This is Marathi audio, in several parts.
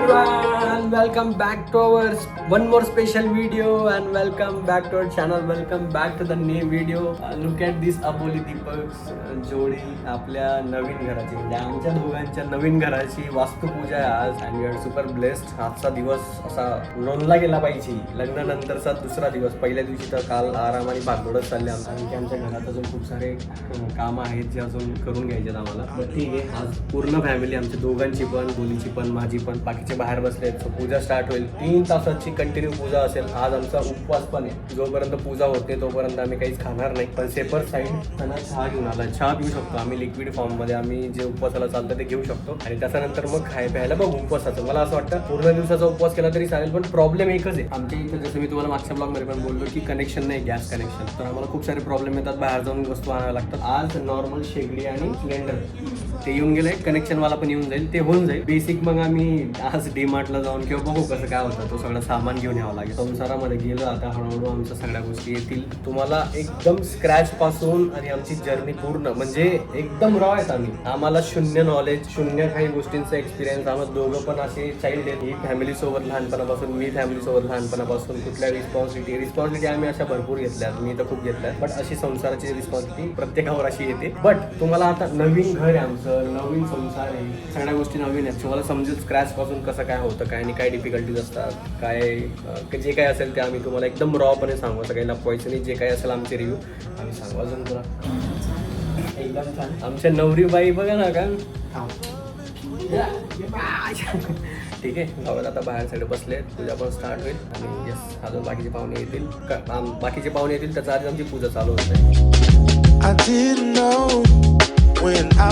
everyone, welcome back to our one more special video and welcome back to our channel. Welcome back to the new video. Look at this अबोली दीपक जोडी आपल्या नवीन घराची म्हणजे आमच्या दोघांच्या नवीन घराची वास्तुपूजा आहे आज and we are super blessed. आजचा दिवस असा नोंदला गेला पाहिजे. लग्नानंतरचा दुसरा दिवस. पहिल्या दिवशी तर काल आराम आणि भागदौडच चालले आमच्या घरात अजून खूप सारे काम आहेत जे अजून करून घ्यायचे आम्हाला. पण ठीक आहे, आज पूर्ण फॅमिली आमच्या दोघांची पण, बोलीची पण, माझी पण, बाकीचे बाहेर बसले. पूजा स्टार्ट होईल. 3 तासाची कंटिन्यू पूजा असेल. आज आमचा उपवास पण आहे. जोपर्यंत पूजा होते तोपर्यंत आम्ही काहीच खाणार नाही. पण सेपर साईड त्यांना चहा घेऊन आला. चहा पिऊ शकतो आम्ही लिक्विड फॉर्म मध्ये. आम्ही जे उपवासाला चालतं ते घेऊ शकतो आणि त्याच्यानंतर मग प्यायला बघू उपवासाचं. मला असं वाटतं पूर्ण दिवसाचा उपवास केला तरी चालेल. पण प्रॉब्लेम एकच आहे आमच्या इथं, जसं मी तुम्हाला मागच्या ब्लॉग मध्ये पण बोललो की कनेक्शन नाही, गॅस कनेक्शन. तर आम्हाला खूप सारे प्रॉब्लेम येतात. बाहेर जाऊन वस्तू आणाव्या लागतात. आज नॉर्मल शेगडी आणि सिलेंडर ते येऊन गेले. कनेक्शनवाला पण येऊन जाईल, ते होऊन जाईल. बेसिक मग आम्ही आज डीमार्टला जाऊन किंवा बघू कसं काय होतं. तो सगळं सामान घेऊन यावं लागेल. संसारामध्ये गेलं आता हळूहळू आमच्या सगळ्या गोष्टी येतील. तुम्हाला एकदम स्क्रॅच पासून आणि आमची जर्नी पूर्ण म्हणजे एकदम रॉ आहेत आम्ही. आम्हाला शून्य नॉलेज, शून्य काही गोष्टींचा एक्सपिरियन्स. आम्हाला दोघं पण असे चाइल्ड आहेत. ही फॅमिली सोबत लहानपणापासून, मी फॅमिली सोबत लहानपणापासून. कुठल्या रिस्पॉन्सिबिलिटी आम्ही अशा भरपूर घेतल्यात. मी तर खूप घेतल्यात. बट अशी संसाराची रिस्पॉन्सिबिलिटी प्रत्येकावर अशी येते. बट तुम्हाला आता नवीन घर आहे आमचं, नवीन संसार आहे, सगळ्या गोष्टी नवीन आहेत. तुम्हाला समजेल स्क्रॅच पासून कसं काय होतं, काय आणि काय डिफिकल्टीज असतात, काय जे काय असेल ते आम्ही तुम्हाला एकदम रॉपणे सांगू. असं काही लपवायचं नाही. जे काही असेल आमचे रिव्ह्यू आम्ही सांगू. अजून तुला एकदम छान आमच्या नवरी बाई बघा ना का. ठीक आहे, गावात आता बाहेर साईड बसले. पूजा पण स्टार्ट होईल आणि यस अजून बाकीचे पाहुणे येतील. बाकीचे पाहुणे येतील त्याच्या आधी आमची पूजा चालू होते.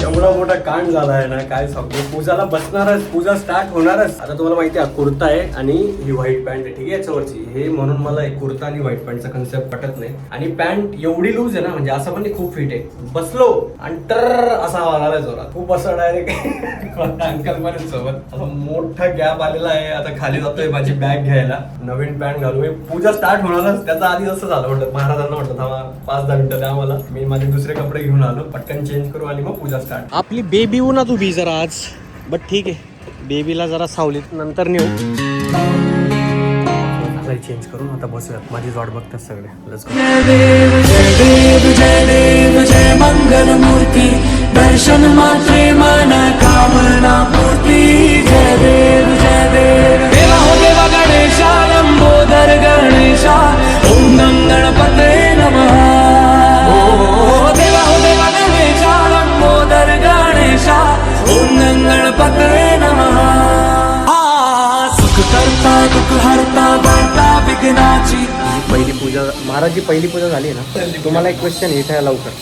एवढा मोठा कांड झाला आहे ना, काय सांगतो. पूजाला बसणारच, पूजा स्टार्ट होणारच. आता तुम्हाला माहिती आहे कुर्ता आहे आणि ही व्हाईट पॅन्ट आहे. ठीक आहे, याच्यावरची हे म्हणून मला कुर्ता आणि व्हाईट पॅन्टचा कन्सेप्ट पटत नाही. आणि पॅन्ट एवढी लूज आहे ना, म्हणजे असं पण खूप फिट आहे. बसलो आणि टर असा आवाज आला जोरात. खूप असं डायरेक्ट अंकल पण सोबत असं मोठा गॅप आलेला आहे. आता खाली जातोय माझी बॅग घ्यायला, नवीन पॅन्ट घालू. पूजा स्टार्ट होणारच. त्याचा आधी असं झालं. म्हटलं महाराजांना म्हटलं थांबा 5-10 मिनिटं द्या मला. मी माझे दुसरे कपडे घेऊन आलो, पटकन चेंज करू आणि मग पूजा स्टार्ट. आपली बेबी उन्हात उभी जरा आज. बट ठीक आहे, बेबीला जरा सावलीत नंतर नेऊ. चेंज करून आता बसूयात. माझी वाट बघतात सगळे. जय देव जय देव जय देव जय मंगल मूर्ती. दर्शन मात्रे मन कामना पूर्ती. जय देव जय देव. देवा हो देवा गणेशा लंबोदर गणेशा. ओम नम गणपते नमः. देवा हो देवा गणेशा लंबोदर गणेशा. ओम नम गणपते नमः. सुख करता दुःख हरता दाता विघ्नाची. पहिली पूजा, महाराजची पहिली पूजा झाली ना. तुम्हाला एक क्वेश्चन इथे लवकर.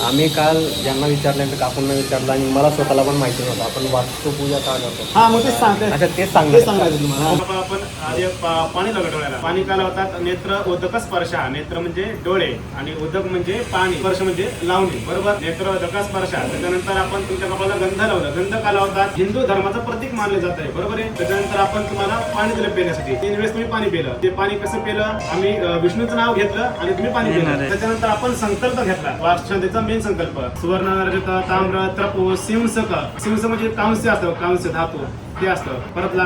आम्ही काल ज्यांना विचारलं, काकूंना विचारलं आणि मला स्वतःला पण माहिती नव्हतं आपण वास्तुपूजा का करतो. हा मग तेच सांगते. अच्छा तेच सांगायचं तुम्हाला. आपण आधी पाणी लावलं डोळ्याला. पाणी का लावतात? नेत्र उदक स्पर्शा. नेत्र म्हणजे डोळे आणि उदक म्हणजे पाणी, स्पर्श म्हणजे लावणी. बरोबर. नेत्र उदक स्पर्शा. त्याच्यानंतर आपण तुमच्या कपाला गंध लावला. गंध का लावतात? हिंदू धर्माचं प्रतीक मानले जात आहे. बरोबर आहे. त्याच्यानंतर आपण तुम्हाला पाणी दिलं पिण्यासाठी. 3 वेळेस तुम्ही पाणी पिलं. ते पाणी कसं पिलं? आम्ही विष्णूचं नाव घेतलं आणि तुम्ही पाणी पिलं. त्याच्यानंतर आपण संकल्प घेतला. वास्तुशांतीचा मेन संकल्प. सुवर्ण रजत ताम्र त्रपो सिंसक. सिंस म्हणजे कांस्य असतं, कांस्य धातू ते असतं. परत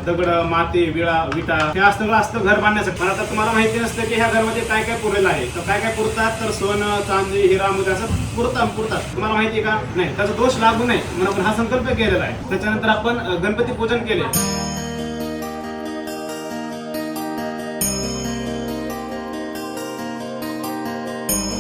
दगड माती विटा हे असतं घर बांधण्यासाठी. पण आता तुम्हाला माहिती नसतं की ह्या घरामध्ये काय काय पुरेलं आहे. तर काय काय पुरतात? तर सोनं चांदी हिरा मोती असं पुरतात. तुम्हाला माहिती आहे का? नाही. त्याचा दोष लागू नये म्हणून आपण हा संकल्प केलेला आहे. त्याच्यानंतर आपण गणपती पूजन केले.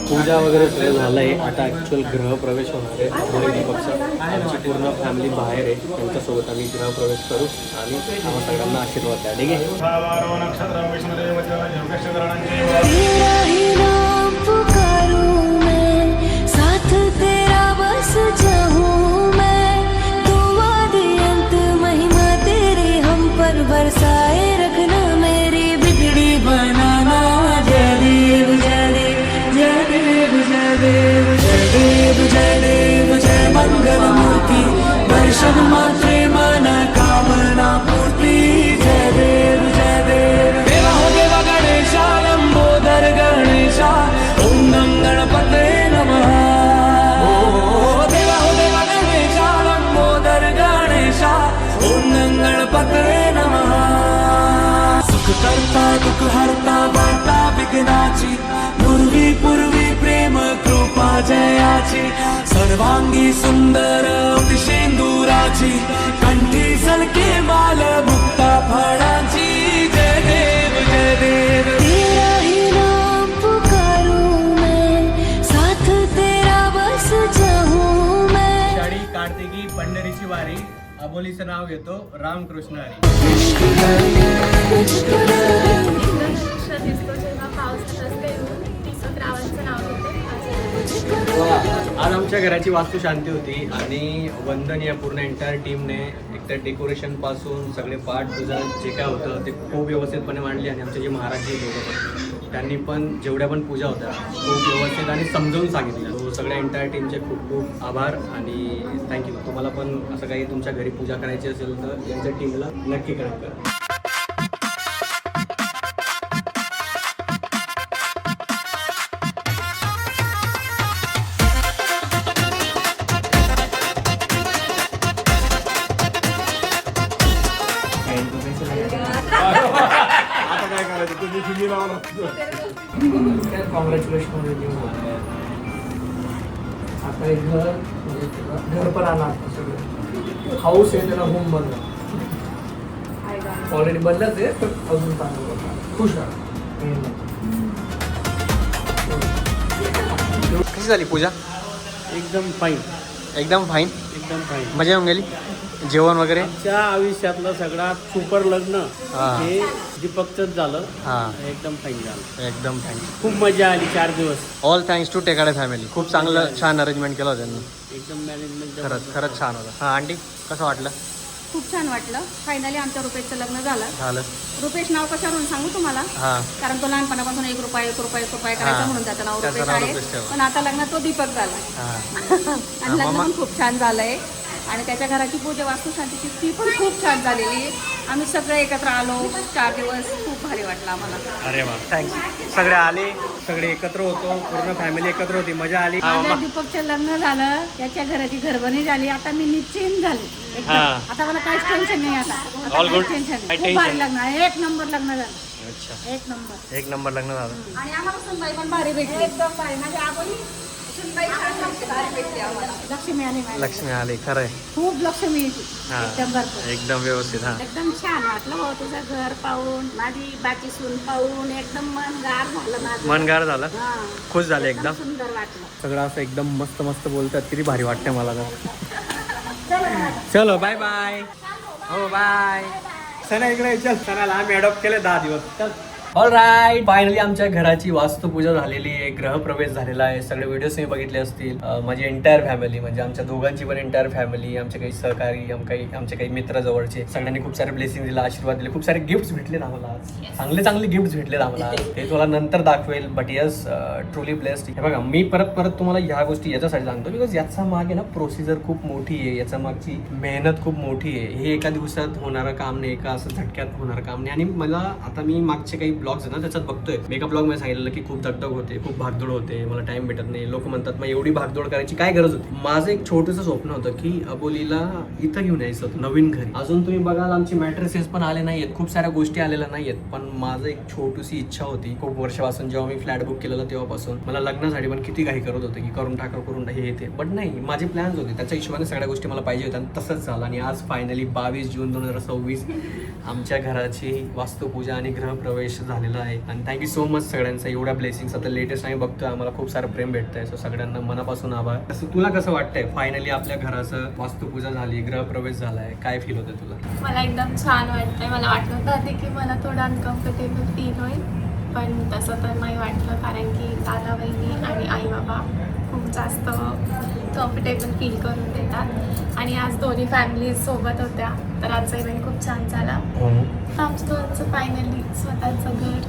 पूजा वगैरे सगळं झालंय. आता ऍक्च्युअल गृहप्रवेश होणार आहे. दीपकचा आमची पूर्ण फॅमिली बाहेर आहे. त्यांच्यासोबत आम्ही गृहप्रवेश करू आणि आम्हाला सगळ्यांना आशीर्वाद द्या. ठीक आहे. बरसाए रखना मेरी बिगड़ी बनाना. जय देव जय देव जय देव जय देव जय देव जय देव जय मंगल मूर्ती. दर्शन मात्रे मन कामना पूर्ती. जय देव जय देव. देवा हो देवा गणेशा लंबोदर गणेशा. ओम नम गणपते नमः. देवा हो देवा गणेशा गणपते नमः सुख करता दुःख हरता वार्ता विघ्नाची पूर्वी प्रेम कृपा जयाची सर्वांगी सुंदर शेंदुराची कंठी सलके माल मुक्ता फळांची जय देव जय देव तेरा ही नाम पुकारूं मैं साथ तेरा बस जाऊं मैं शाळी कार्तिकी पंढरीची वारी अबोलीचं नाव घेतो रामकृष्ण हरी. दिसतो जेव्हा पाऊस रस्ते येऊन रावांचं नाव घेते. आज आमच्या घराची वास्तू शांती होती आणि वंदन या पूर्ण एंटायर टीमने एकतर डेकोरेशन पासून सगळे पाठ पूजा जे काय होतं ते खूप व्यवस्थितपणे मांडली आणि आमचे जे महाराज जे लोक त्यांनी पण जेवढ्या पण पूजा होत्या खूप व्यवस्थित आणि समजावून सांगितल्या. तो सगळ्या एंटायर टीमचे खूप खूप आभार आणि थँक्यू. तुम्हाला पण असं काही तुमच्या घरी पूजा करायची असेल तर यांच्या टीमला नक्की कनेक्ट करा. आता काय करायचं तुम्ही फिमी लावा. कॉंग्रॅच्युलेशन. आता एक घर पण आला सगळं हाऊस आहे त्याला होम बनला ऑलरेडी बनलंच आहे तर अजून चांगलं बनला. खुश आहे. कशी झाली पूजा? एकदम फाईन, एकदम फाईन. एकदम फाईन. मजा येऊन गेली. जेवण वगैरे आमच्या आयुष्यातलं सगळ्यात सुपर लग्न हा. हे दीपकचंच झालं. हां एकदम फाईन झालं. एकदम फाईन. खूप मजा आली 4 दिवस. All thanks to Tekade family. खूप चांगलं छान अरेंजमेंट केलं होतं त्यांनी. एकदम मॅनेजमेंट खरंच छान होतं. हां आंटी कसं वाटलं? खूप छान वाटलं. फायनली आमच्या रुपेशचं लग्न झालं. झालं. रुपेश नाव कशावरून सांगू तुम्हाला? हां कारण तो लहानपणापासून 1 रुपया करायचा हा. म्हणून त्याचं नाव त्याचं रुपेश नाव आहे. रुपेश ठेवा. पण आता लग्न तो दीपक झाला हां आणि लग्न मम्मा? पण खूप छान झालंय आणि त्याच्या घराची पूजा वास्तुशांतीची ती पण खूप छान झालेली. आम्ही सगळे एकत्र आलो 4 दिवस. खूप भारी वाटलं आम्हाला. अरे वा थँक्स. सगळे आले, सगळे एकत्र होतो, पूर्ण फॅमिली एकत्र होती, मजा आली. माझ्या दीपकचं लग्न झालं, त्याच्या घराची घरभरणी झाली. आता मी निश्चिंत झाली एकदम. हा. आता मला काहीच टेन्शन नाही. आता All काहीच good. टेन्शन नाही. काही खूप भारी tension लग्न आहे. 1 नंबर लग्न झालं. अच्छा 1 नंबर. एक नंबर लग्न झालं. आणि आम्हाला सुनबाई पण भारी भेटली. एकदम भारी. माझी आबोली सुनबाई छान भारी भेटली आम्हाला. लक्ष्मी आली माझी. लक्ष्मी आली खरंय. खूप लक्ष्मी येते. हा. एकदम भरपूर. एकदम व्यवस्थित. हां एकदम छान वाटलं हो तुझं घर पाहून, माझी बाची सून पाहून. एकदम मन गार झालं माझं. मनगार झालं. हा. खुश झाले एकदम. सुंदर वाटलं. सगळं असं एकदम मस्त मस्त बोलतात. किती भारी वाटते मला तर. चलो बाय बाय. हो बाय. सणा इकडे चल. सणाला आम्ही अडॉप्ट केले 10 दिवस. चल. All right. फायनली आमच्या घराची वास्तुपूजा झालेली आहे. ग्रहप्रवेश झालेला आहे. सगळे व्हिडिओज तुम्ही बघितले असतील. माझी एंटायर फॅमिली म्हणजे आमच्या दोघांची पण एंटायर फॅमिली, आमचे काही सहकारी, आमचे काही मित्र जवळचे सगळ्यांनी खूप सारे ब्लेसिंग दिला, आशीर्वाद दिले. खूप सारे गिफ्ट्स भेटलेत आम्हाला आज. चांगले गिफ्ट्स भेटलेत आम्हाला आज. ते तुला नंतर दाखवेल. But yes truly blessed. हे बघा मी परत तुम्हाला ह्या गोष्टी याच्यासाठी सांगतो बिकॉज याचा मागे ना प्रोसिजर खूप मोठी आहे. याचा मागची मेहनत खूप मोठी आहे. हे एका दिवसात होणारं काम नाही, एका असं झटक्यात होणारं काम नाही. आणि मला आता मी मागचे काही ब्लॉग्स ना त्याच्यात बघतोय. मी एका ब्लॉग मध्ये सांगितलं की खूप दगदग होते, खूप भागदौड होते, मला टाइम भेटत नाही. लोक म्हणतात मग एवढी भागदौड करायची काय गरज होती. माझं एक छोटंसं स्वप्न होतं की अबोलीला इथं घेऊन यायचं होतं नवीन घरी. अजून तुम्ही बघाल आमची मॅट्रेसेस पण आले नाहीयेत, खूप साऱ्या गोष्टी आलेल्या नाहीयेत. पण माझं एक छोटीशी इच्छा होती खूप वर्षापासून. जेव्हा मी फ्लॅट बुक केलेला तेव्हापासून मला लग्नासाठी पण किती काही करत होते की करून हे येते. बट नाही, माझे प्लॅन्स होते त्याच्या हिशोबाने सगळ्या गोष्टी मला पाहिजे होत्या आणि तसंच झालं. आणि आज फायनली 22 जून 2026 आमच्या घराची वास्तुपूजा आणि गृहप्रवेश झालेला आहे. आणि थँक्यू सो मच सगळ्यांचं एवढ्या ब्लेसिंग्स. आता लेटेस्ट आम्ही बघतोय, आम्हाला खूप सारं प्रेम भेटतंय. सो सगळ्यांना मनापासून आभार. तसं तुला कसं वाटतंय फायनली आपल्या घराचं वास्तुपूजा झाली, गृहप्रवेश झालाय, काय फील होतं तुला? मला एकदम छान वाटतंय. मला वाटलं होतं आधी की मला थोडं अनकम्फर्टेबल फील होईल, पण तसं तर नाही वाटलं. कारण की दादा बहिणी आणि आई बाबा खूप जास्त कम्फर्टेबल फील करून देतात. आणि आज दोन्ही फॅमिलीज सोबत होत्या, तर आजचा इव्हेंट खूप छान झाला. आमच्या दोघांचं फायनली स्वतःचं घर.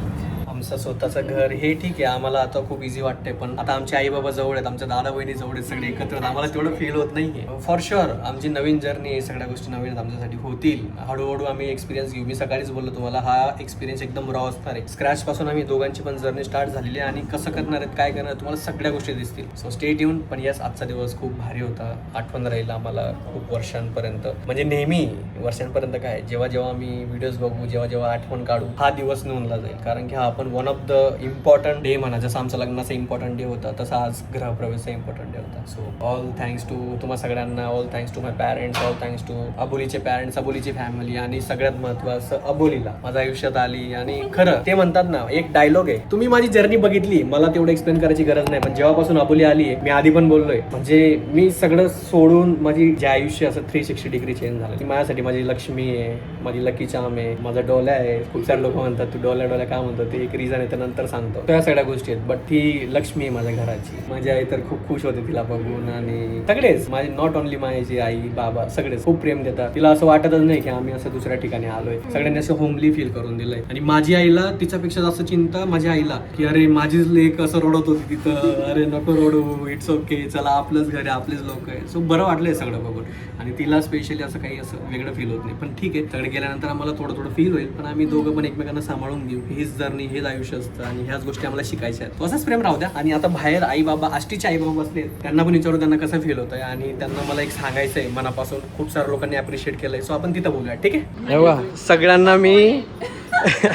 आमचं स्वतःचं घर हे ठीक आहे, आम्हाला आता खूप इझी वाटतंय. पण आता आमचे आई बाबा जवळ आहेत, आमच्या दादा बहिणी जवळ आहेत, सगळे एकत्र आहेत. आम्हाला तेवढं फील होत नाहीये. फॉर शुअर आमची नवीन जर्नी आहे, सगळ्या गोष्टी नवीन आहेत आमच्यासाठी, होतील हळूहळू. आम्ही एक्सपिरियन्स घेऊ. मी सकाळीच बोललो तुम्हाला, हा एक्सपिरियन्स एकदम रॉ असणार आहे. स्क्रॅच पासून आम्ही दोघांची पण जर्नी स्टार्ट झालेली आहे आणि कसं करणार आहेत, काय करणार, तुम्हाला सगळ्या गोष्टी दिसतील. So stay tune. पण यस, आजचा दिवस खूप भारी होता. आठवण राहील आम्हाला खूप वर्षांपर्यंत, म्हणजे नेहमी वर्षांपर्यंत. काय जेव्हा जेव्हा आम्ही व्हिडिओज बघू, जेव्हा जेव्हा आठवण काढू, हा दिवस नोंदला जाईल. कारण की हा आपण one of the important day म्हणा, जसं आमचा लग्नाचा इम्पॉर्टंट डे होता तसा आज गृहप्रवेशचा इम्पॉर्टंट डे होता. सो ऑल थँक्स टू तुम्हा सगळ्यांना, all thanks to my parents, all thanks to अबोलीचे पॅरेंट्स, अबोलीची फॅमिली, आणि सगळ्यात महत्त्वाचं अबोलीला माझ्या आयुष्यात आली. आणि खरं ते म्हणतात ना, एक डायलॉग आहे, तुम्ही माझी जर्नी बघितली, मला तेवढं एक्सप्लेन करायची गरज नाही. पण जेव्हापासून अबोली आली आहे, मी आधी पण बोललोय, म्हणजे मी सगळं सोडून माझी जे आयुष्य असं 360 डिग्री चेंज झालं. ती माझ्यासाठी माझी लक्ष्मी आहे, माझी लकी चाम आहे, माझा डोल्या आहे. खूप सारे लोक म्हणतात तू डोल्या डोल्या का म्हणतो, ते एक रिझन आहे, तर नंतर सांगतो. त्या सगळ्या गोष्टी आहेत. बट ती लक्ष्मी आहे माझ्या घराची. माझी आई तर खूप खुश होते तिला बघून, आणि सगळेच माझे, नॉट ओनली माझी आई बाबा, सगळेच खूप प्रेम देतात. तिला असं वाटतच नाही की आम्ही असं दुसऱ्या ठिकाणी आलोय. सगळ्यांनी असं होमली फील करून दिलंय. आणि माझी आईला तिच्यापेक्षा जास्त चिंता माझ्या आईला, की अरे माझीच लेक असं रडत होती तिथं, अरे नको रडू, इट्स ओके, चला आपलंच घर आहे, आपलेच लोक आहे. सो बरं वाटलंय सगळं बघून. आणि तिला स्पेशली असं काही असं वेगळं फील होत नाही. पण ठीक आहे, सगळे गेल्यानंतर आम्हाला थोडं थोडं फील होईल. पण आम्ही दोघं पण एकमेकांना सांभाळून घेऊ. हेच जर्नी, हेच आयुष्य असतं आणि ह्याच गोष्टी आम्हाला शिकायच्या आहेत. असंच प्रेम राहू द्या. आणि आता बाहेर आई बाबा, आष्टीचे आई बाबा बसले, त्यांना पण विचारू त्यांना कसं फील होतंय. आणि त्यांना मला एक सांगायचं आहे मनापासून, खूप साऱ्या लोकांनी अप्रिशिएट केलंय. सो आपण तिथं बोलूया, ठीक आहे?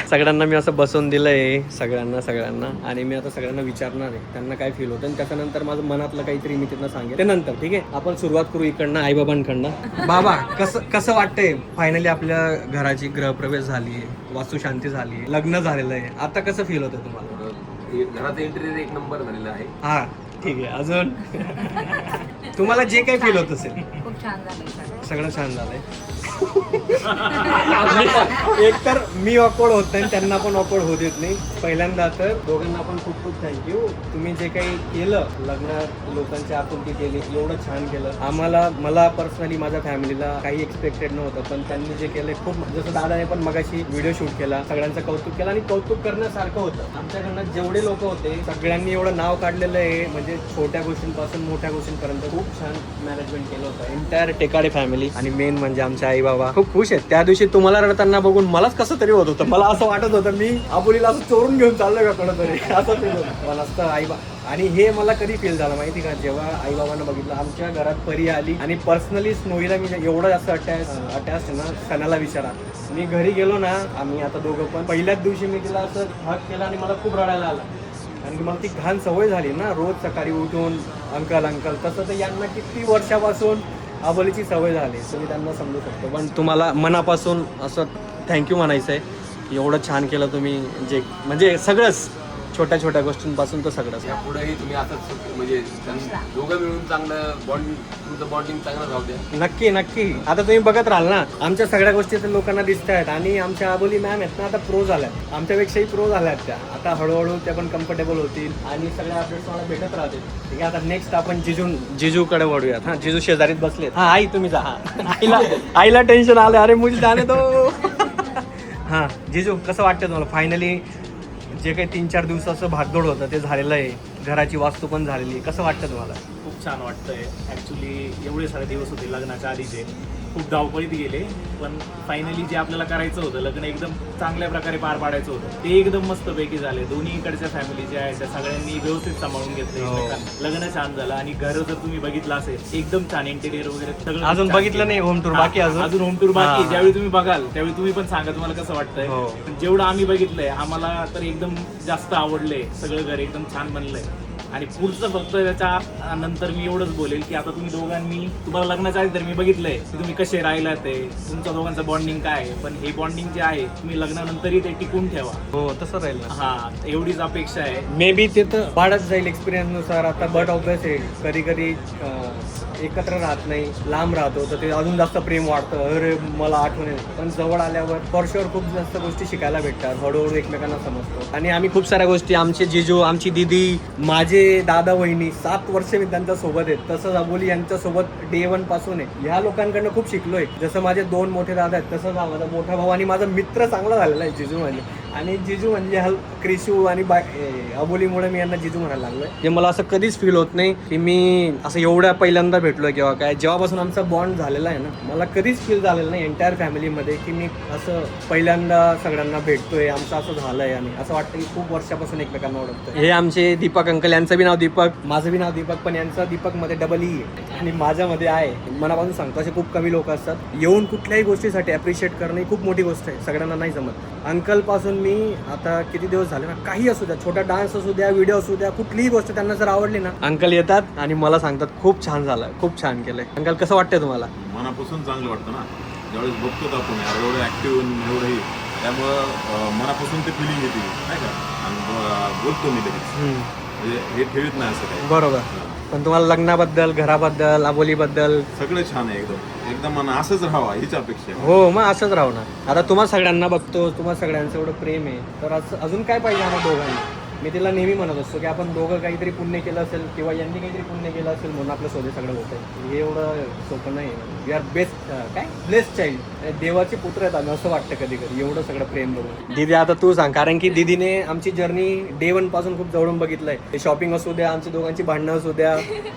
सगळ्यांना मी असं बसवून दिलंय, सगळ्यांना. आणि मी आता सगळ्यांना विचारणार आहे त्यांना काय फील होतं, आणि त्याच्यानंतर माझं मनातलं काहीतरी मी त्यांना सांगेन ते नंतर, ठीक आहे? आपण सुरुवात करू इकडनं, आई बाबांकडनं. बाबा, कसं वाटतंय फायनली आपल्या घराची गृहप्रवेश झाली आहे, वास्तुशांती झाली आहे, लग्न झालेलं आहे, आता कसं फील होतं तुम्हाला? घराचं इंटेरियर एक नंबर झालेलं आहे. हा ठीक आहे. अजून तुम्हाला जे काही फील होत असेल? खूप छान झालं. सगळं छान झालंय. एक तर मी ऑकवर्ड होत नाही, त्यांना पण ऑकवर्ड होत येत नाही. पहिल्यांदा तर दोघांना पण खूप खूप थँक्यू. तुम्ही जे काही केलं, लग्नात लोकांची आपुलकी केली, एवढं छान केलं. मला पर्सनली, माझ्या फॅमिलीला काही एक्सपेक्टेड नव्हतं, पण त्यांनी जे केलं खूप, जसं दादाने पण मगाशी व्हिडिओ शूट केला, सगळ्यांचं कौतुक केलं. आणि कौतुक करण्यासारखं होतं. आमच्याकडनं जेवढे लोक होते सगळ्यांनी एवढं नाव काढलेलं आहे, म्हणजे छोट्या गोष्टींपासून मोठ्या गोष्टींपर्यंत खूप छान मॅनेजमेंट केलं होतं एंटायर टेकाडे फॅमिली. आणि मेन म्हणजे आमचे आई बाबा खूप खुश आहेत. त्या दिवशी तुम्हाला रडताना बघून मलाच कसं तरी होत होतं. मला असं वाटत होतं मी अबोलीला असं चोरून घेऊन चाललोय का कोणा तरी, असं फील होतं. पण असतं आई आणि हे मला कधी फील झालं माहिती का, जेव्हा आई बाबांना बघितलं. आमच्या घरात परी आली, आणि पर्सनली स्नोईला मी एवढं जास्त अटॅच ना, सणाला विचारा. मी घरी गेलो ना, आम्ही आता दोघं पण, पहिल्याच दिवशी मी तिला असं हक केला आणि मला खूप रडायला आलं. कारण की मला ती घाण सवय झाली ना, रोज सकाळी उठून अंकल. तसं तर यांना किती वर्षापासून अबोलीची सवय झाली, तुम्ही त्यांना समजू शकतो. पण तुम्हाला मनापासून असं थँक्यू म्हणायचं आहे. एवढं छान केलं तुम्ही, जे म्हणजे सगळंच, छोट्या छोट्या गोष्टींपासून तर सगळंच. यापुढेही तुम्ही असंच, म्हणजे दोघं मिळून चांगलं तुमचं बॉन्डिंग चांगलं राहू द्या. नक्की. आता तुम्ही बघत राहाल ना, आमच्या सगळ्या गोष्टी तर लोकांना दिसत आहेत. आणि आमच्या अबोली मॅम आहेत ना, आता प्रो झाल्यात, आमच्यापेक्षाही प्रो झाल्यात त्या. आता हळूहळू त्या पण कम्फर्टेबल होतील आणि सगळ्या अपडेट्स मला भेटत राहतील, ठीक आहे? आता नेक्स्ट आपण जिजूकडे वळूयात. हा, जिजू शेजारीत बसलेत. हा आई तुम्ही जा. आईला टेन्शन आलं, अरे मुझे जाने दो. हा जिजू, कसं वाटतं तुम्हाला फायनली जे काही 3-4 दिवसाचं भागदौड होतं ते झालेलं आहे, घराची वास्तू पण झालेली आहे, कसं वाटतं तुम्हाला? खूप छान वाटतंय. ॲक्च्युली एवढे सारे दिवस होते लग्नाच्या आधीचे, खूप धावपळीत गेले. पण फायनली जे आपल्याला करायचं होतं, लग्न एकदम चांगल्या प्रकारे पार पाडायचं होतं, ते एकदम मस्तपैकी झाले. दोन्हीकडच्या फॅमिली ज्या आहेत त्या सगळ्यांनी व्यवस्थित सांभाळून घेतलं. लग्न छान झालं. आणि घर जर तुम्ही बघितलं असेल, एकदम छान इंटेरियर वगैरे सगळं. अजून बघितलं नाही होम टूर बाकी, अजून होम टूर बाकी. ज्यावेळी तुम्ही बघाल त्यावेळी तुम्ही पण सांगा तुम्हाला कसं वाटतंय. जेवढं आम्ही बघितलंय, आम्हाला तर एकदम जास्त आवडलंय. सगळं घर एकदम छान बनलंय. आणि पुढचं फक्त त्याच्या नंतर मी एवढंच बोलेल की आता तुम्ही दोघांनी, तुम्हाला लग्नाच्या आधी तर मी बघितलंय की तुम्ही कसे राहिला, ते तुमच्या दोघांचं बॉन्डिंग काय आहे. पण हे बॉन्डिंग जे आहे तुम्ही लग्नानंतरही ते टिकून ठेवा. हो, तसं राहील ना. हा, एवढीच अपेक्षा आहे. मे बी ते तर वाढत जाईल एक्सपिरियन्स नुसार. आता बट ऑब्वियस आहे, कधी एकत्र राहत नाही, लांब राहतो, तर ते अजून जास्त प्रेम वाढतं. अरे मला आठवण येते. पण जवळ आल्यावर फॉर शुअर खूप जास्त गोष्टी शिकायला भेटतात, हळूहळू एकमेकांना समजतो. आणि आम्ही खूप साऱ्या गोष्टी, आमचे जिजू, आमची दीदी, माझे दादा वहिनी, 7 वर्ष मी त्यांच्या सोबत आहेत. तसंच अबोली यांच्यासोबत डे 1 पासून आहे. ह्या लोकांकडनं खूप शिकलोय. जसं माझे 2 मोठे दादा आहेत, तसंच हा माझा मोठा भाऊ आणि माझा मित्र चांगला झालेला आहे जिजू. म्हणजे आणि जिजू म्हणजे क्रिशू आणि अबोलीमुळे मी यांना जिजू म्हणायला लागलोय. जे मला असं कधीच फील होत नाही की मी असं एवढ्या पहिल्यांदा भेटलोय किंवा काय. जेव्हापासून आमचा बॉन्ड झालेला आहे ना, मला कधीच फील झालेलं नाही एंटायर फॅमिलीमध्ये की मी असं पहिल्यांदा सगळ्यांना भेटतोय, आमचं असं झालंय. आणि असं वाटतं की खूप वर्षापासून एकमेकांना ओळखतोय. हे आमचे दीपक अंकल, यांचं बी नाव दीपक, माझं बी नाव दीपक, पण यांचं दीपकमध्ये डबल ई आहे आणि माझ्यामध्ये आहे. मनापासून सांगतो, असे खूप कमी लोक असतात. येऊन कुठल्याही गोष्टीसाठी अप्रिशिएट करणं ही खूप मोठी गोष्ट आहे, सगळ्यांना नाही जमत. अंकलपासून मी आता किती दिवस झाले ना, काही असू द्या, छोटा डान्स असू द्या, व्हिडिओ असू द्या, कुठलीही गोष्ट त्यांना जर आवडली ना, अंकल येतात आणि मला सांगतात खूप छान झालं, खूप छान केलंय. अंकल कसं वाटतंय तुम्हाला? मनापासून चांगलं वाटतं ना, ज्यावेळेस बघतो आपण यार एवढं ॲक्टिव्ह एवढंही, त्यामुळं मनापासून ते फिलिंग येते नाही का, आणि बोलतो मी लगेच, म्हणजे हे ठेवीत नाही असं काही. बरोबर. पण तुम्हाला लग्नाबद्दल, घराबद्दल, आबोलीबद्दल सगळं छान आहे एकदम एकदम मन असंच राहावा हीच अपेक्षा आहे. हो, मग असंच राहू ना. आता तुम्हाला सगळ्यांना बघतो, तुम्हाला सगळ्यांचं एवढं प्रेम आहे, तर असं अजून काय पाहिजे आम्हाला दोघांना. मी तिला नेहमी म्हणत असतो की आपण दोघं काहीतरी पुण्य केलं असेल किंवा यांनी काहीतरी पुण्य केलं असेल म्हणून आपलं सोबत सगळं होत आहे. हे एवढं सोपं नाही. वी आर बेस्ट, काय ब्लेस्ड चाइल्ड, देवाचे पुत्र आहेत आम्ही, असं वाटतं कधी कधी एवढं सगळं प्रेम बघून. दीदी आता तू सांग, कारण की दीदीने आमची जर्नी डे 1 पासून खूप जवळून बघितलंय. ते शॉपिंग असू द्या, आमची दोघांची भांडणं असू द्या,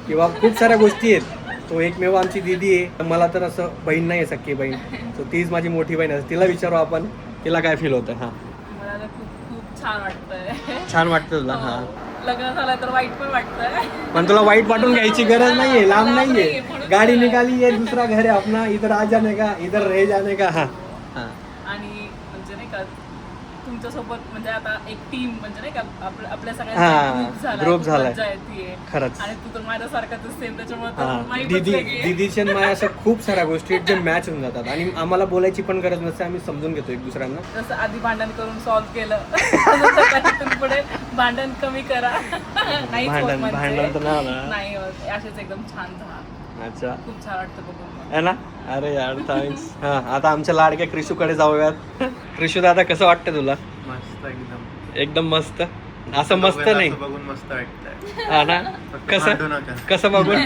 किंवा खूप साऱ्या गोष्टी आहेत. तो एकमेव आमची दीदी आहे. मला तर असं बहीण नाही आहे, सख्खी बहीण, तर तीच माझी मोठी बहीण आहे. तिला विचारू आपण, तिला काय फील होतं? हां, मला तर खूप छान वाटतंय. छान वाटतं तुला? हां, लग्न झालं तर वाईट पण वाटतंय, पण तुला वाईट वाटून घ्यायची गरज नाहीये, लांब नाहीये. गाडी निकाली आहे, दूसरा घर है अपना, इधर आ जाने का, इधर रह जाने का. हां हां. आणि म्हणजे नाही का तुमच्यासोबत म्हणजे आता एक टीम म्हणजे नाही का आपल्या हां, सगळ्यांचा ग्रुप झालाय. मजा येते खरंच. आणि तू तर माझ्यासारखाच सेम, त्याच्यामुळे हां, तर माहिती दीदीच्या आणि माझ्या अशा खूप साऱ्या गोष्टी आहेत जे मॅच होऊन जातात आणि आम्हाला बोलायची पण गरज नसते. आम्ही समजून घेतो एक दुसऱ्यांना. जसं आधी भांडण करून सॉल्व्ह केलं तसं त्यातून पुढे भांडण कमी करा. नाही भांडण तर नाही होत, असेच एकदम छान झाला. अच्छा, खूप छान वाटतं बघून. है ना? अरे यार, थँक्स. हां, आता आमच्या लाडक्या क्रिशूकडे जाऊयात. क्रिशू दादा, कसं वाटतं तुला? मस्त, एकदम एकदम मस्त. असं मस्त नाही बघून मस्त वाटतंय. हा ना? कसं बघून?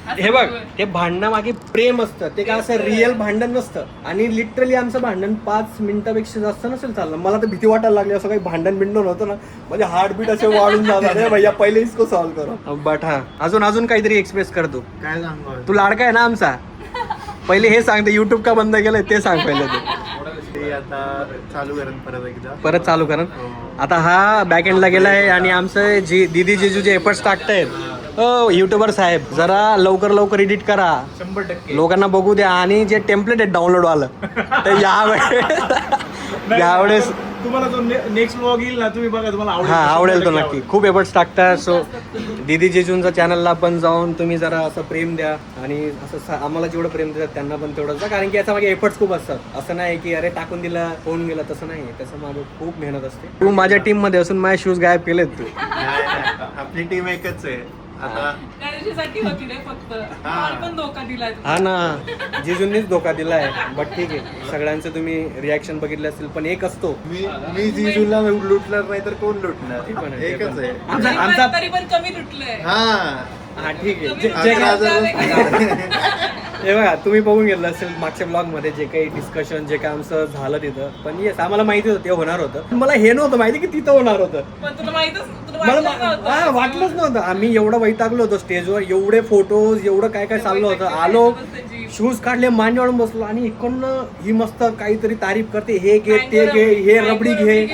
हे बघ, ते भांडणामागे प्रेम असतं, ते काय असं रिअल भांडण नसतं. आणि लिटरली आमचं भांडण 5 मिनिटापेक्षा जास्त नसेल चाललं. मला तर भीती वाटायला लागली, असं काही भांडण बिंडण होतं ना, म्हणजे हार्टबीट असे वाढून जातात. अरे भैया, पहिले इसको सॉल्व्ह करो. बट हा, अजून काहीतरी एक्सप्रेस करतो. काय सांगू, तू लाडका आहे ना आमचा? पहिले हे सांगते, युट्यूब का बंद केलंय ते सांग पहिले. ते आता चालू करेन परत चालू करा. आता हा बॅक एंडला गेलाय आणि आमचं दीदी जिजू जे एफर्ट्स टाकतायत, युट्यूबर साहेब, जरा लवकर एडिट करा, 100%. लोकांना बघू द्या. आणि जे टेम्पलेट आहे डाउनलोड वालं, तर यावेळेस तुम्हाला जो नेक्स्ट व्लॉग येईल ना, तुम्ही बघा, तुम्हाला हा आवडेल तो नक्की. खूप एफर्ट्स टाकतात. सो दीदी जिजूंच्या चॅनलला पण जाऊन तुम्ही जरा असं प्रेम द्या आणि असं आम्हाला जेवढं प्रेम देतात त्यांना पण तेवढंच द्या, कारण की याचा मागे एफर्ट्स खूप असतात. असं नाही की अरे टाकून दिला होऊन गेला, तसं नाही. त्याचं मागे खूप मेहनत असते. तू माझ्या टीम मध्ये असून माझे शूज गायब केलेत तू. आपली टीम एकच आहे आता. त्या दिवशीसाठी होती रे फक्त, मला पण धोका दिलाय तुम्ही. हा ना, जिजूंनीच धोका दिलाय. बट ठीक आहे, सगळ्यांचं तुम्ही रिॲक्शन बघितले असतील, पण एक असतो, मी जिजूला लुटणार नाही तर कोण लुटणार, एकच आहे. आमचा तरी पण कमी लुटलंय. हा ठीक आहे. हजार हे बघा, तुम्ही बघून घेतलं असेल मागच्या ब्लॉग मध्ये जे काही डिस्कशन, जे काही आमचं झालं तिथं. पण येस, आम्हाला माहिती होतं ते होणार होतं. मला हे नव्हतं माहिती की तिथं होणार होतं. पण तुला माहितच, तुला मला वाटलंच नव्हतं. वाटलंच नव्हतं. आम्ही एवढं वैतागलो होतो स्टेजवर, एवढे फोटोज, एवढं काय काय चाललं होतं. आलो, शूज काढले, मान वाढून बसलो आणि इकडनं ही मस्त काहीतरी तारीफ करते, हे घे, ते घे, हे रबडी घे.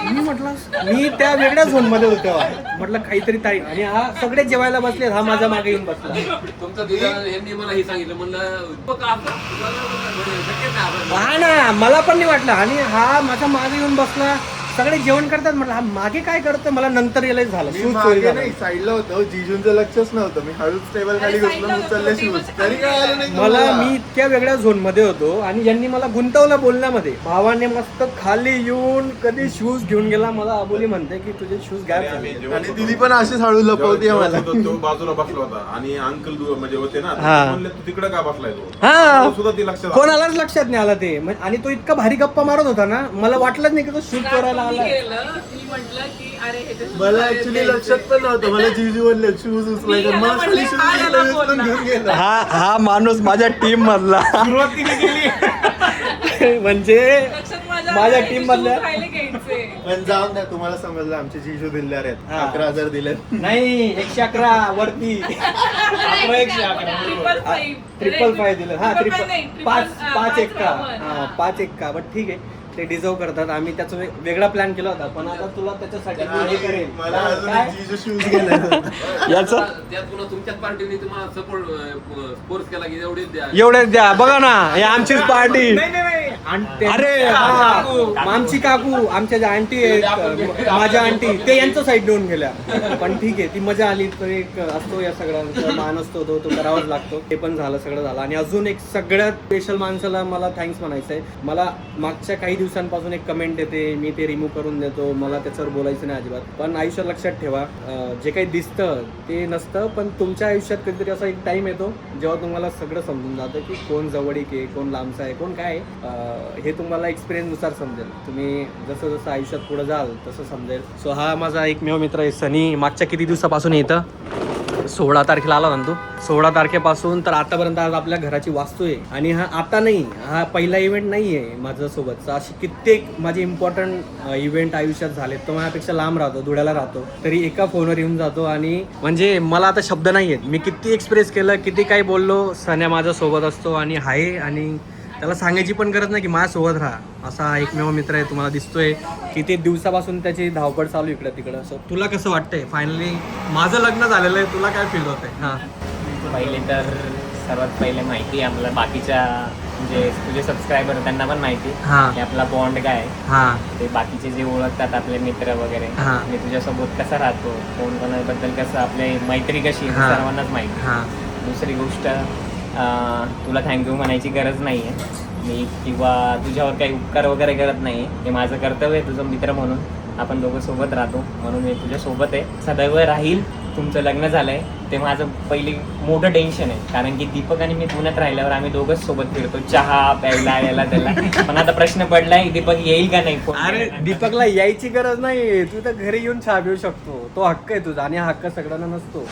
मी म्हटलं, मी त्या वेगळ्या झोन मध्ये होतो तेव्हा. म्हटलं काहीतरी तारीफ, आणि हा सगळे जेवायला बसले, हा माझ्या मागे येऊन बसला. तुमचा दिदा यांनी मला हे सांगितलं, म्हणलं हा ना, मला पण नाही वाटलं. आणि हा माझ्या मागे येऊन बसला, सगळे जेवण करतात. म्हटलं हा मागे काय करतं, मला नंतर रिअलाइज झालं. शूज चोरी झालं. साईडला होतो, जिजूंचं लक्षच नव्हतं. मी हळूच टेबल खाली घुसलो, उचलले शूज, तरी काय आलं नाही मला. मी इतक्या वेगळ्या झोन मध्ये होतो आणि यांनी मला गुंतवलं बोलण्यामध्ये. भावाने मस्त खाली येऊन कधी शूज घेऊन गेला. मला अबोली म्हणते की तुझे शूज गायब झाले. आणि दिदी पण अशीच हळू लपवते मला. तो बाजूला बसला होता आणि अंकल म्हणजे होते ना, हा. म्हणले तू तिकडे का बसलाय तो? हा, तो सुद्धा ती लक्षात कोणालाच लक्षात नाही आलं ते. आणि तो इतका भारी गप्पा मारत होता ना, मला वाटलंच नाही की तो शूज चोरायला आलाय. मी म्हटलं की अरे हे तर मला ऍक्च्युली लक्षात पण नव्हतं. मला जिजू म्हणले शूज उचलायचे, मला खाली शूज उचलून घेऊन गेला. हा माणूस माझ्या टीम मधला सुरुवातीने गेली. म्हणजे लक्षात माझ्या टीम मधल्या राहिले पण जाऊन द्या, तुम्हाला समजलं आमचे जिजू दिलदार आहेत. हा. 11,000 दिले. नाही 111 वरती 555 दिलं. हा पाच एक्का 5 बट ठीक आहे, ते डिझर्व करतात. आम्ही त्याचा वेगळा प्लॅन केला होता, पण आता तुला त्याच्यासाठी मी हे करेन. मला अजून काय? एक जिजू शूज गेले. याचा त्यात पुन्हा तुमच्याच पार्टीने तुम्हाला सपोर्ट फोर्स केला की एवढीच द्या. एवढेच द्या. बघा ना, हे आमचीच पार्टी. अरे हा, आमची काकू, आमच्या ज्या आंटी आहेत, माझ्या आंटी, ते यांचं साईड देऊन गेल्या. पण ठीक आहे, ती मजा आली. तर एक असतो या सगळ्यांचा मान असतो, तो करावाच लागतो. ते पण झालं, सगळं झालं. आणि अजून एक सगळ्यात स्पेशल माणसाला मला थँक्स म्हणायचं आहे. मला मागच्या काही दिवसांपासून एक कमेंट येते, मी ते रिमूव्ह करून देतो, मला त्याच्यावर बोलायचं नाही अजिबात. पण आयुष्यात लक्षात ठेवा, जे काही दिसतं ते नसतं, पण तुमच्या आयुष्यात कधीतरी असा एक टाइम येतो जेव्हा तुम्हाला सगळं समजून जातं की कोण जवळीक आहे, कोण लांबचा आहे, कोण काय आहे. हे तुम्हाला एक्सपिरियन्सनुसार समजेल. तुम्ही जसं जसं आयुष्यात पुढे जाल तसं समजेल. सो हा माझा एकमेव मित्र आहे सनी. मागच्या किती दिवसापासून येतं, 16 तारखेला आला ना तू. 16 तारखेपासून तर आतापर्यंत आज आपल्या घराची वास्तू आहे. आणि हा आता नाही, हा पहिला इव्हेंट नाही आहे माझ्यासोबतचा. असे कित्येक माझे इम्पॉर्टंट इव्हेंट आयुष्यात झाले. तो माझ्यापेक्षा लांब राहतो, धुळ्याला राहतो, तरी एका फोनवर येऊन जातो. आणि म्हणजे मला आता शब्द नाही आहेत. मी किती एक्सप्रेस केलं, किती काही बोललो, सन्या माझ्यासोबत असतो आणि आहे. आणि त्याला सांगायची पण गरज नाही की माझ्यासोबत राहा. असा एकमेव मित्र आहे. तुम्हाला दिसतोय किती दिवसापासून त्याची धावपळ चालू इकडं तिकडं. सो तुला कसं वाटतंय, फायनली माझं लग्न झालेलं आहे, तुला काय फील होतंय? हां, पहिले तर सर्वात पहिले माहिती आहे आपल्याला, बाकीच्या म्हणजे तुझे सबस्क्रायबर त्यांना पण माहिती हां की आपला बॉन्ड काय आहे. हां ते बाकीचे जे ओळखतात आपले मित्र वगैरे, हां. मी तुझ्यासोबत कसा राहतो, कोण कोणाबद्दल कसं, आपली मैत्री कशी आहे, हां. सर्वांनाच माहिती. हां दुसरी गोष्ट, तुला थँक्यू म्हणायची गरज नाही आहे मी, किंवा तुझ्यावर काही उपकार वगैरे करत नाही आहे. हे माझं कर्तव्य आहे तुझं मित्र म्हणून. आपण दोघं सोबत राहतो म्हणून मी तुझ्यासोबत आहे, सदैव राहील. तुमचं लग्न झालं आहे ते माझं पहिली मोठं टेन्शन आहे, कारण की दीपक आणि मी पुण्यात राहिल्यावर आम्ही दोघंच सोबत फिरतो, चहा प्यायला याला त्याला. पण आता प्रश्न पडलाय दीपक येईल का नाही. अरे दीपकला यायची गरज नाही, तू तर घरी येऊन चहा पिऊ शकतो. तो हक्क आहे तुझा, आणि हा हक्क सगळ्यांना नसतो.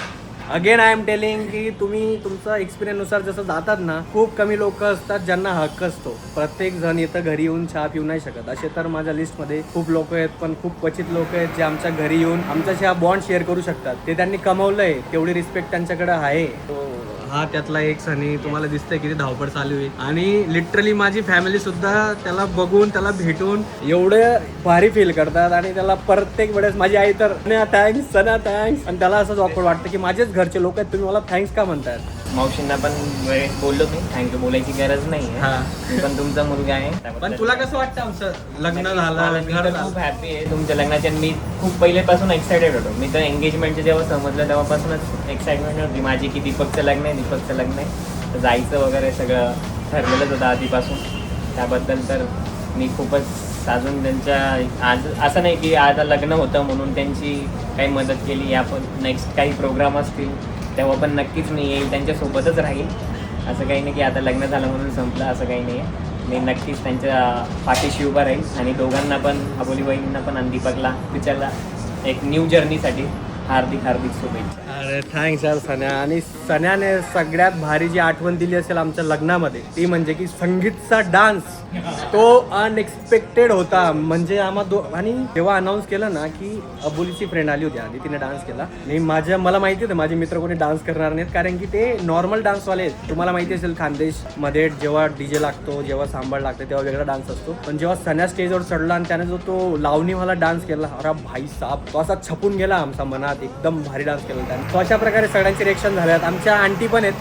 अगेन आय एम टेलिंग की तुम्ही तुमचा एक्सपिरियन्सनुसार जसं जातात ना, खूप कमी लोक असतात ज्यांना हक्क असतो. प्रत्येक जण येतं घरी येऊन चहा पिऊ नाही शकत. असे तर माझ्या लिस्टमध्ये खूप लोक आहेत, पण खूप क्वचित लोक आहेत जे आमच्या घरी येऊन आमच्याशी हा बॉन्ड शेअर करू शकतात. ते त्यांनी कमवलंय, तेवढी रिस्पेक्ट त्यांच्याकडे आहे. हा त्यातला एक सनी. तुम्हाला दिसतंय किती धावपळ चालू आहे. आणि लिटरली माझी फॅमिली सुद्धा त्याला बघून, त्याला भेटून एवढे भारी फील करतात. आणि त्याला प्रत्येक वेळेस माझी आई तर थँक्स सना थँक्स, आणि त्याला असंच ऑकवर्ड वाटतं की माझेच घरचे लोक आहेत, तुम्ही मला थँक्स का म्हणताय. मावशींना पण वेळेस बोललो मी, थँक्यू बोलायची गरज नाही आहे. मी पण तुमचा मुलगा आहे. पण तुला कसं वाटतं आमचं लग्न झालं? मी तर खूप हॅपी आहे तुमच्या लग्नाच्या. मी खूप पहिलेपासून एक्सायटेड होतो. मी तर एंगेजमेंटचे जेव्हा समजलं तेव्हापासूनच एक्साइटमेंट होती माझी की दीपकचं लग्न आहे, दीपकचं लग्न आहे. तर जायचं वगैरे सगळं ठरलेलंच होतं आधीपासून. त्याबद्दल तर मी खूपच अजून त्यांच्या, आज असं नाही की आता लग्न होतं म्हणून त्यांची काही मदत केली. आपण नेक्स्ट काही प्रोग्राम असतील तेव्हा पण नक्कीच मी येईल, त्यांच्यासोबतच राहील. असं काही नाही की आता लग्न झालं म्हणून संपलं, असं काही नाही आहे. मी नक्कीच त्यांच्या पाठीशी उभा राहील. आणि दोघांना पण, अबोली बहिणींना पण आणि दीपकला, तिच्याला एक न्यू जर्नीसाठी हार्दिक हार्दिक शुभेच्छा. अरे थँक्स यार सन्या. आणि सन्याने सगळ्यात भारी जी आठवण दिली असेल आमच्या लग्नामध्ये, ती म्हणजे की संगीतचा डान्स. तो अनएक्सपेक्टेड होता. म्हणजे आणि जेव्हा अनाऊन्स केलं ना की अबोलीची फ्रेंड आली होती आधी, तिने डान्स केला. आणि मला माहिती होतं माझे मित्र कोणी डान्स करणार नाहीत, कारण की ते नॉर्मल डान्सवाले आहेत. तुम्हाला माहिती असेल खानदेशमध्ये जेव्हा डीजे लागतो, जेव्हा सांबाळ लागते, तेव्हा वेगळा डान्स असतो. पण जेव्हा सन्या स्टेजवर चढला आणि त्याने जो तो लावणीवाला डान्स केला, अरे भाई साहब, तो असा छपून गेला आमच्या मनात. एकदम भारी डान्स केला त्याने. तो अशा प्रकारे सगळ्यांची रिएक्शन झाल्यात. आमच्या आंटी पण आहेत,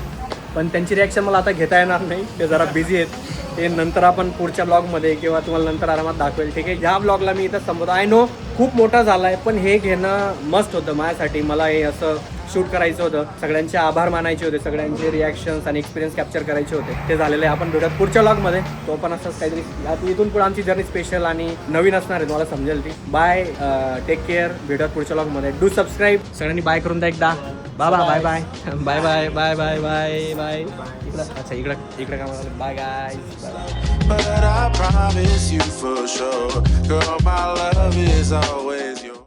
पण त्यांची रिॲक्शन मला आता घेता येणार नाही, ते जरा बिझी आहेत. ते नंतर आपण पुढच्या ब्लॉगमध्ये किंवा तुम्हाला नंतर आरामात दाखवेल, ठीक आहे. ह्या ब्लॉगला मी इथं संपवतो. आय नो खूप मोठा झाला आहे, पण हे घेणं मस्ट होतं माझ्यासाठी. मला हे असं शूट करायचं होतं, सगळ्यांचे आभार मानायचे होते, सगळ्यांचे रिॲक्शन्स आणि एक्सपिरियन्स कॅप्चर करायचे होते. ते झालेलं आहे. आपण भेटत पुढच्या ब्लॉगमध्ये. तो पण असंच काहीतरी. आता इथून पुढे आमची जर्नी स्पेशल आणि नवीन असणार आहे, तुम्हाला समजेल ती. Bye, take care. भेटत पुढच्या ब्लॉगमध्ये. Do subscribe. सगळ्यांनी बाय करून द्या एकदा. Bye bye bye bye bye bye bye bye bye. इकडं, अच्छा इकडं काय म्हणाले. Bye guys. But I promise you for sure, girl, my love is always